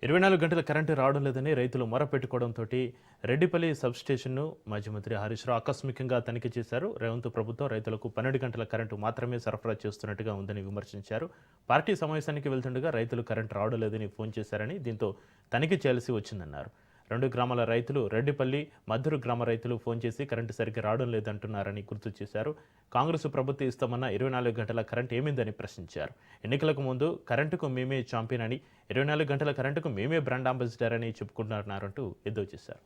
24 గంటల కరెంటు రావడం లేదని రైతులు మొరపెట్టుకోవడంతో రెడ్డిపల్లి సబ్స్టేషన్ను మాజీ మంత్రి హరీష్ రావు ఆకస్మికంగా తనిఖీ చేశారు. రేవంత్ ప్రభుత్వం రైతులకు 12 గంటల కరెంటు మాత్రమే సరఫరా చేస్తున్నట్టుగా ఉందని విమర్శించారు. పార్టీ సమావేశానికి వెళ్తుండగా రైతులు కరెంటు రావడం లేదని ఫోన్ చేశారని, దీంతో తనిఖీ చేయాల్సి వచ్చిందన్నారు. 2 గ్రామాల రైతులు, రెడ్డిపల్లి, మద్దూరు గ్రామ రైతులు ఫోన్ చేసి కరెంటు సరిగ్గా రావడం లేదంటున్నారని గుర్తు చేశారు. కాంగ్రెస్ ప్రభుత్వం ఇస్తామన్న 24 గంటల కరెంటు ఏమిందని ప్రశ్నించారు. ఎన్నికలకు ముందు కరెంటుకు మేమే ఛాంపియన్ అని, 24 గంటల కరెంటుకు మేమే బ్రాండ్ అంబాసిడర్ అని చెప్పుకుంటున్నారంటూ ఎద్దేవా చేశారు.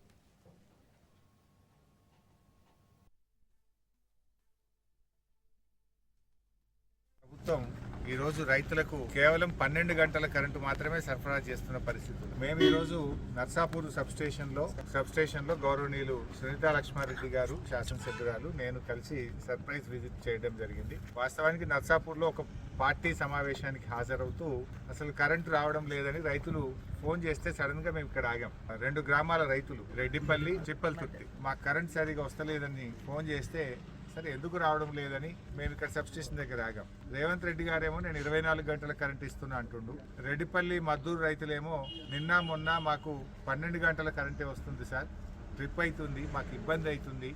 ఈరోజు రైతులకు కేవలం 12 గంటల కరెంటు మాత్రమే సరఫరా చేస్తున్న పరిస్థితులు. మేము ఈరోజు నర్సాపూర్ సబ్స్టేషన్లో గౌరవనీయులు సునీతా లక్ష్మారెడ్డి గారు, శాసనసభ్యురాలు, నేను కలిసి సర్ప్రైజ్ విజిట్ చేయడం జరిగింది. వాస్తవానికి నర్సాపూర్లో ఒక పార్టీ సమావేశానికి హాజరవుతూ అసలు కరెంటు రావడం లేదని రైతులు ఫోన్ చేస్తే సడన్ గా మేము ఇక్కడ ఆగాం. 2 గ్రామాల రైతులు, రెడ్డిపల్లి, చిప్పల్తుర్తి, మాకు కరెంట్ సరిగా వస్తలేదని ఫోన్ చేస్తే సరే ఎందుకు రావడం లేదని మేము ఇక్కడ సబ్స్టేషన్ దగ్గర ఆగాం. రేవంత్ రెడ్డి గారేమో నేను 24 గంటల కరెంట్ ఇస్తున్నా అంటుండు. రెడ్డిపల్లి, మద్దూరు రైతులేమో నిన్న మొన్న మాకు 12 గంటల కరెంటే వస్తుంది సార్, ట్రిప్ అవుతుంది, మాకు ఇబ్బంది అవుతుంది,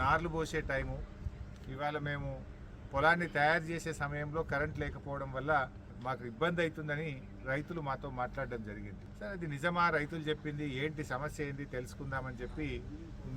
నార్లు పోసే టైము, ఇవాళ మేము పొలాన్ని తయారు చేసే సమయంలో కరెంట్ లేకపోవడం వల్ల మాకు ఇబ్బంది అవుతుందని రైతులు మాతో మాట్లాడడం జరిగింది. సార్ అది నిజమా? రైతులు చెప్పింది ఏంటి, సమస్య ఏంటి తెలుసుకుందామని చెప్పి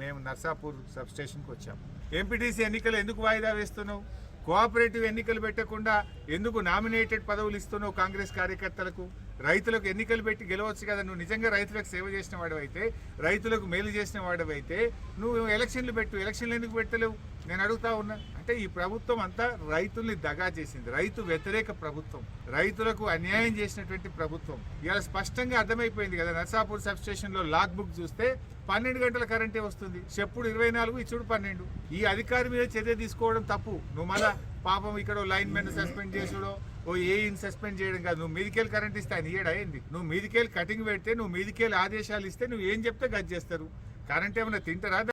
మేము నర్సాపూర్ సబ్స్టేషన్కి వచ్చాము. ఎంపీటీసీ ఎన్నికలు ఎందుకు వాయిదా వేస్తున్నావు? కోఆపరేటివ్ ఎన్నికలు పెట్టకుండా ఎందుకు నామినేటెడ్ పదవులు ఇస్తున్నావు కాంగ్రెస్ కార్యకర్తలకు? రైతులకు ఎన్నికలు పెట్టి గెలవచ్చు కదా. నువ్వు నిజంగా రైతులకు సేవ చేసిన వాడివైతే, రైతులకు మేలు చేసిన వాడివైతే నువ్వు ఎలక్షన్లు పెట్టు. ఎలక్షన్లు ఎందుకు పెట్టలేవు నేను అడుగుతా ఉన్నా. అంటే ఈ ప్రభుత్వం అంతా రైతుల్ని దగా చేసింది, రైతు వ్యతిరేక ప్రభుత్వం, రైతులకు అన్యాయం చేసినటువంటి ప్రభుత్వం. ఇవాళ స్పష్టంగా అర్థమైపోయింది కదా. నర్సాపూర్ సబ్స్టేషన్లో లాగ్ బుక్ చూస్తే 12 గంటల కరెంటే వస్తుంది, చెప్పుడు 24, ఇచ్చుడు 12. ఈ అధికారి మీద చర్య తీసుకోవడం తప్పు. నువ్వు మళ్ళా పాపం ఇక్కడ లైన్ మెన్ సస్పెండ్ చేసుడో, ఏఈని సస్పెండ్ చేయడం కాదు. నువ్వు మీదికేళ్ళు కరెంట్ ఇస్తే ఆయన ఇయ్యడా ఏంది? నువ్వు మీదికేళ్ళు కటింగ్ పెడితే, నువ్వు మీదికేళ్ళు ఆదేశాలు ఇస్తే నువ్వు ఏం చెప్తే గది చేస్తారు. కరెంట్ ఏమైనా తింటారా?